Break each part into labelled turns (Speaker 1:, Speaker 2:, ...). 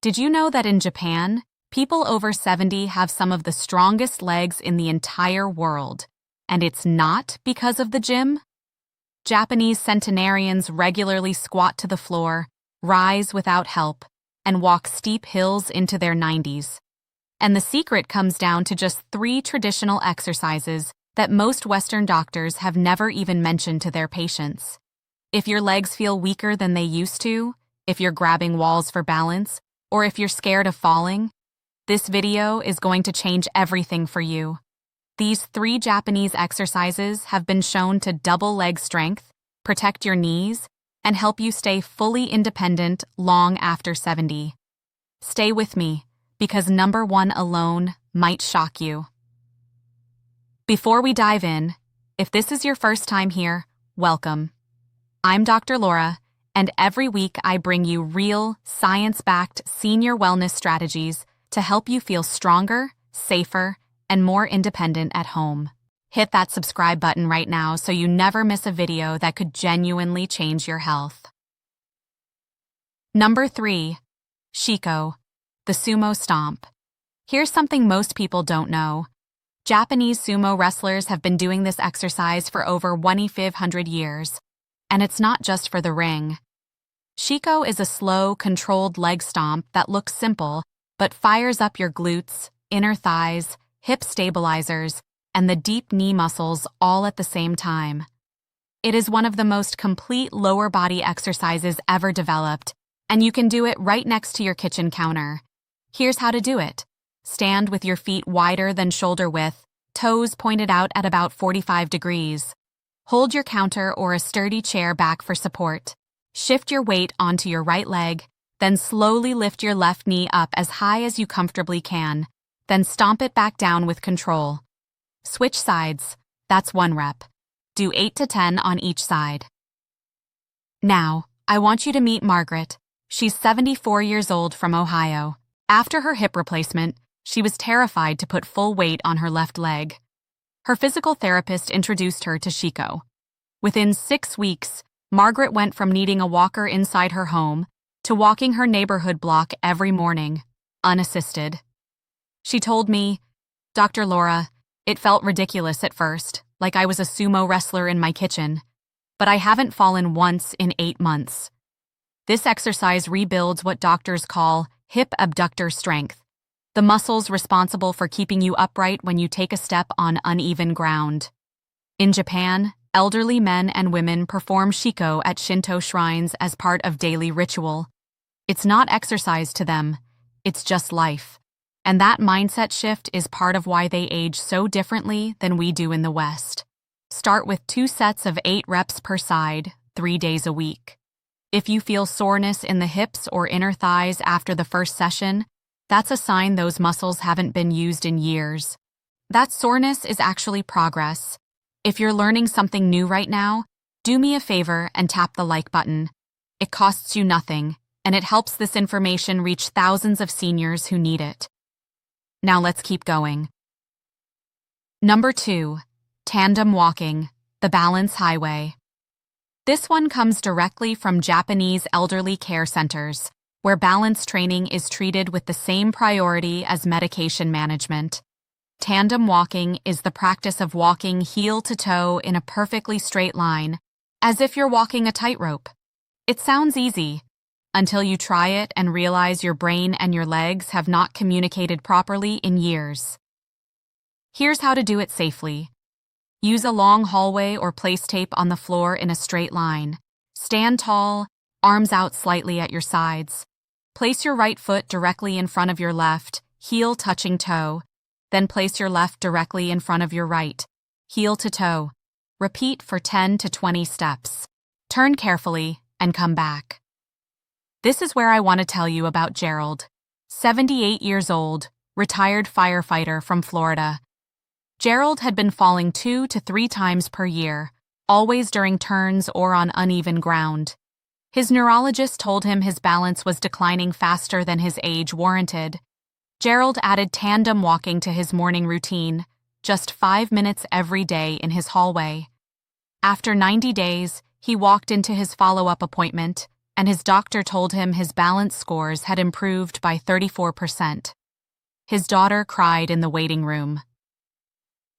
Speaker 1: Did you know that in Japan, people over 70 have some of the strongest legs in the entire world? And it's not because of the gym? Japanese centenarians regularly squat to the floor, rise without help, and walk steep hills into their 90s. And the secret comes down to just 3 traditional exercises that most Western doctors have never even mentioned to their patients. If your legs feel weaker than they used to, if you're grabbing walls for balance, or if you're scared of falling, this video is going to change everything for you. These 3 Japanese exercises have been shown to double leg strength, protect your knees, and help you stay fully independent long after 70. Stay with me, because number 1 alone might shock you. Before we dive in, if this is your first time here, welcome. I'm Dr. Laura, and every week I bring you real, science-backed senior wellness strategies to help you feel stronger, safer, and more independent at home. Hit that subscribe button right now so you never miss a video that could genuinely change your health. Number 3. Shiko, the Sumo Stomp. Here's something most people don't know. Japanese sumo wrestlers have been doing this exercise for over 1,500 years, and it's not just for the ring. Shiko is a slow, controlled leg stomp that looks simple, but fires up your glutes, inner thighs, hip stabilizers, and the deep knee muscles all at the same time. It is one of the most complete lower body exercises ever developed, and you can do it right next to your kitchen counter. Here's how to do it. Stand with your feet wider than shoulder width, toes pointed out at about 45 degrees. Hold your counter or a sturdy chair back for support. Shift your weight onto your right leg, then slowly lift your left knee up as high as you comfortably can, then stomp it back down with control. Switch sides. That's 1 rep. Do 8 to 10 on each side. Now, I want you to meet Margaret. She's 74 years old from Ohio. After her hip replacement, she was terrified to put full weight on her left leg. Her physical therapist introduced her to Shiko. Within 6 weeks, Margaret went from needing a walker inside her home to walking her neighborhood block every morning, unassisted. She told me, "Dr. Laura, it felt ridiculous at first, like I was a sumo wrestler in my kitchen, but I haven't fallen once in 8 months." This exercise rebuilds what doctors call hip abductor strength, the muscles responsible for keeping you upright when you take a step on uneven ground. In Japan, elderly men and women perform Shiko at Shinto shrines as part of daily ritual. It's not exercise to them, it's just life. And that mindset shift is part of why they age so differently than we do in the West. Start with 2 sets of 8 reps per side, 3 days a week. If you feel soreness in the hips or inner thighs after the first session, that's a sign those muscles haven't been used in years. That soreness is actually progress. If you're learning something new right now, do me a favor and tap the like button. It costs you nothing, and it helps this information reach thousands of seniors who need it. Now let's keep going. Number 2. Tandem Walking, the Balance Highway. This one comes directly from Japanese elderly care centers, where balance training is treated with the same priority as medication management. Tandem walking is the practice of walking heel to toe in a perfectly straight line, as if you're walking a tightrope. It sounds easy, until you try it and realize your brain and your legs have not communicated properly in years. Here's how to do it safely. Use a long hallway or place tape on the floor in a straight line. Stand tall, arms out slightly at your sides. Place your right foot directly in front of your left, heel touching toe. Then place your left directly in front of your right, heel to toe. Repeat for 10 to 20 steps. Turn carefully and come back. This is where I want to tell you about Gerald, 78 years old, retired firefighter from Florida. Gerald had been falling 2 to 3 times per year, always during turns or on uneven ground. His neurologist told him his balance was declining faster than his age warranted. Gerald added tandem walking to his morning routine, just 5 minutes every day in his hallway. After 90 days, he walked into his follow-up appointment, and his doctor told him his balance scores had improved by 34%. His daughter cried in the waiting room.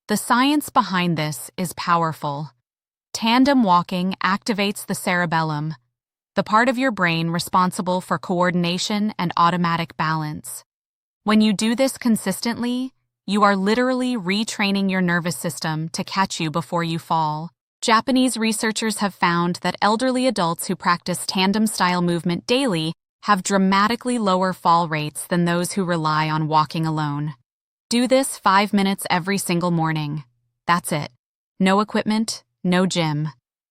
Speaker 1: The science behind this is powerful. Tandem walking activates the cerebellum, the part of your brain responsible for coordination and automatic balance. When you do this consistently, you are literally retraining your nervous system to catch you before you fall. Japanese researchers have found that elderly adults who practice tandem-style movement daily have dramatically lower fall rates than those who rely on walking alone. Do this 5 minutes every single morning. That's it. No equipment, no gym.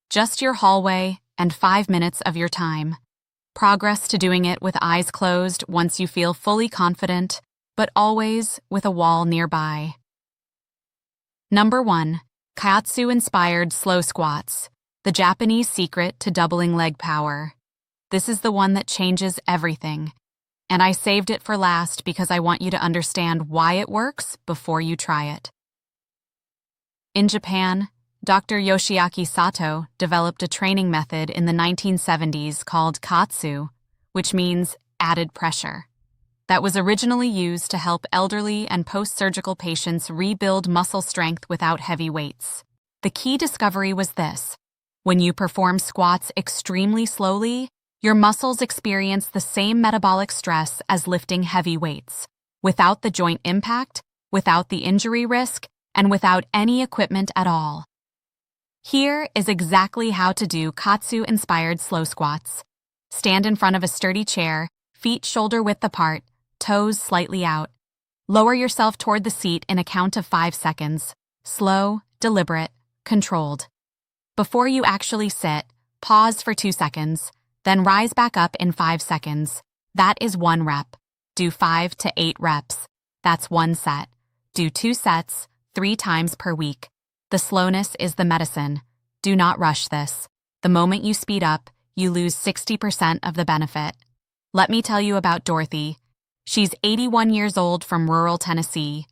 Speaker 1: Just your hallway and 5 minutes of your time. Progress to doing it with eyes closed once you feel fully confident, but always with a wall nearby. Number 1. Kaatsu-Inspired Slow Squats, the Japanese secret to doubling leg power. This is the one that changes everything, and I saved it for last because I want you to understand why it works before you try it. In Japan, Dr. Yoshiaki Sato developed a training method in the 1970s called Kaatsu, which means added pressure, that was originally used to help elderly and post-surgical patients rebuild muscle strength without heavy weights. The key discovery was this: when you perform squats extremely slowly, your muscles experience the same metabolic stress as lifting heavy weights, without the joint impact, without the injury risk, and without any equipment at all. Here is exactly how to do Kaatsu-Inspired Slow Squats. Stand in front of a sturdy chair, feet shoulder-width apart, toes slightly out. Lower yourself toward the seat in a count of 5 seconds. Slow, deliberate, controlled. Before you actually sit, pause for 2 seconds, then rise back up in 5 seconds. That is 1 rep. Do 5 to 8 reps. That's 1 set. Do 2 sets, 3 times per week. The slowness is the medicine. Do not rush this. The moment you speed up, you lose 60% of the benefit. Let me tell you about Dorothy. She's 81 years old from rural Tennessee.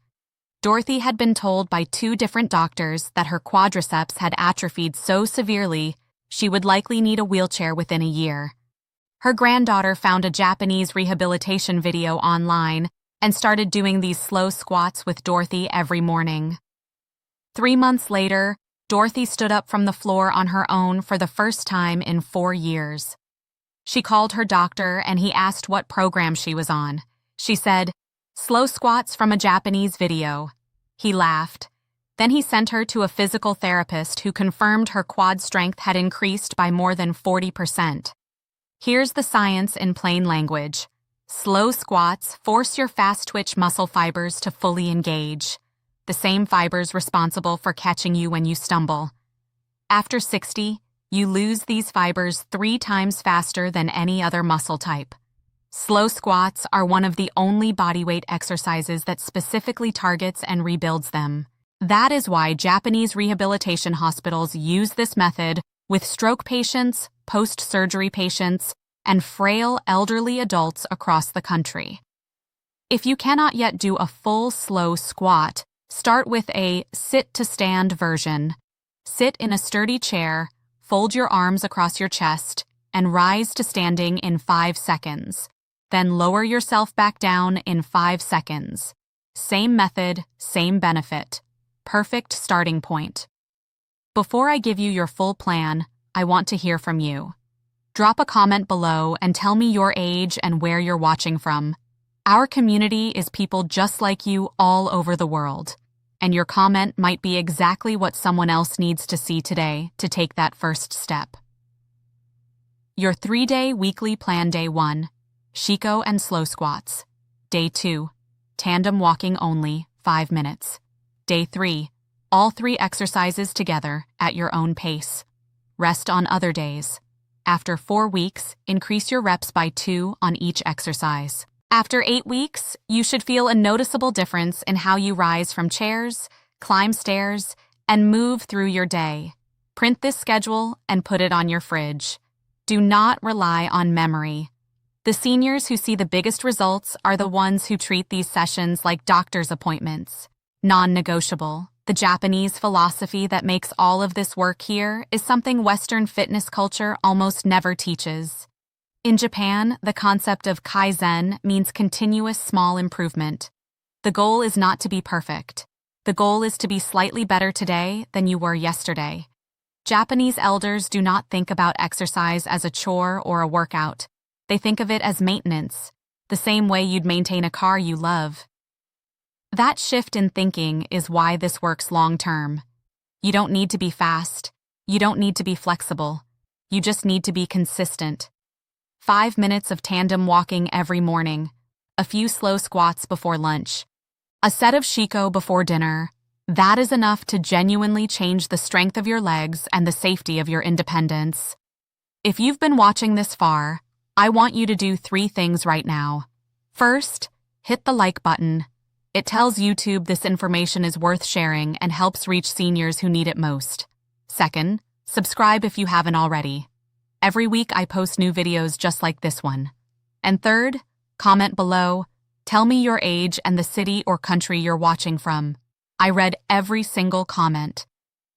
Speaker 1: Dorothy had been told by 2 different doctors that her quadriceps had atrophied so severely she would likely need a wheelchair within a year. Her granddaughter found a Japanese rehabilitation video online and started doing these slow squats with Dorothy every morning. 3 months later, Dorothy stood up from the floor on her own for the first time in 4 years. She called her doctor and he asked what program she was on. She said, "Slow squats from a Japanese video." He laughed. Then he sent her to a physical therapist who confirmed her quad strength had increased by more than 40%. Here's the science in plain language. Slow squats force your fast-twitch muscle fibers to fully engage, the same fibers responsible for catching you when you stumble. After 60, you lose these fibers 3 times faster than any other muscle type. Slow squats are one of the only bodyweight exercises that specifically targets and rebuilds them. That is why Japanese rehabilitation hospitals use this method with stroke patients, post-surgery patients, and frail elderly adults across the country. If you cannot yet do a full slow squat, start with a sit-to-stand version. Sit in a sturdy chair, fold your arms across your chest, and rise to standing in 5 seconds. Then lower yourself back down in 5 seconds. Same method, same benefit. Perfect starting point. Before I give you your full plan, I want to hear from you. Drop a comment below and tell me your age and where you're watching from. Our community is people just like you all over the world, and your comment might be exactly what someone else needs to see today to take that first step. Your 3-day weekly plan: Day 1, Shiko and slow squats. Day 2, tandem walking only, 5 minutes. Day 3, all 3 exercises together at your own pace. Rest on other days. After 4 weeks, increase your reps by 2 on each exercise. After 8 weeks, you should feel a noticeable difference in how you rise from chairs, climb stairs, and move through your day. Print this schedule and put it on your fridge. Do not rely on memory. The seniors who see the biggest results are the ones who treat these sessions like doctor's appointments. Non-negotiable. The Japanese philosophy that makes all of this work here is something Western fitness culture almost never teaches. In Japan, the concept of kaizen means continuous small improvement. The goal is not to be perfect. The goal is to be slightly better today than you were yesterday. Japanese elders do not think about exercise as a chore or a workout. They think of it as maintenance, the same way you'd maintain a car you love. That shift in thinking is why this works long-term. You don't need to be fast. You don't need to be flexible. You just need to be consistent. 5 minutes of tandem walking every morning, a few slow squats before lunch, a set of Shiko before dinner. That is enough to genuinely change the strength of your legs and the safety of your independence. If you've been watching this far, I want you to do 3 things right now. First, hit the like button. It tells YouTube this information is worth sharing and helps reach seniors who need it most. Second, subscribe if you haven't already. Every week I post new videos just like this one. And third, comment below. Tell me your age and the city or country you're watching from. I read every single comment.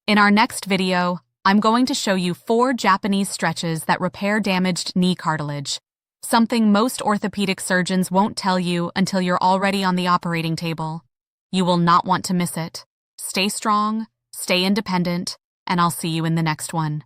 Speaker 1: In our next video, I'm going to show you 4 Japanese stretches that repair damaged knee cartilage, something most orthopedic surgeons won't tell you until you're already on the operating table. You will not want to miss it. Stay strong, stay independent, and I'll see you in the next one.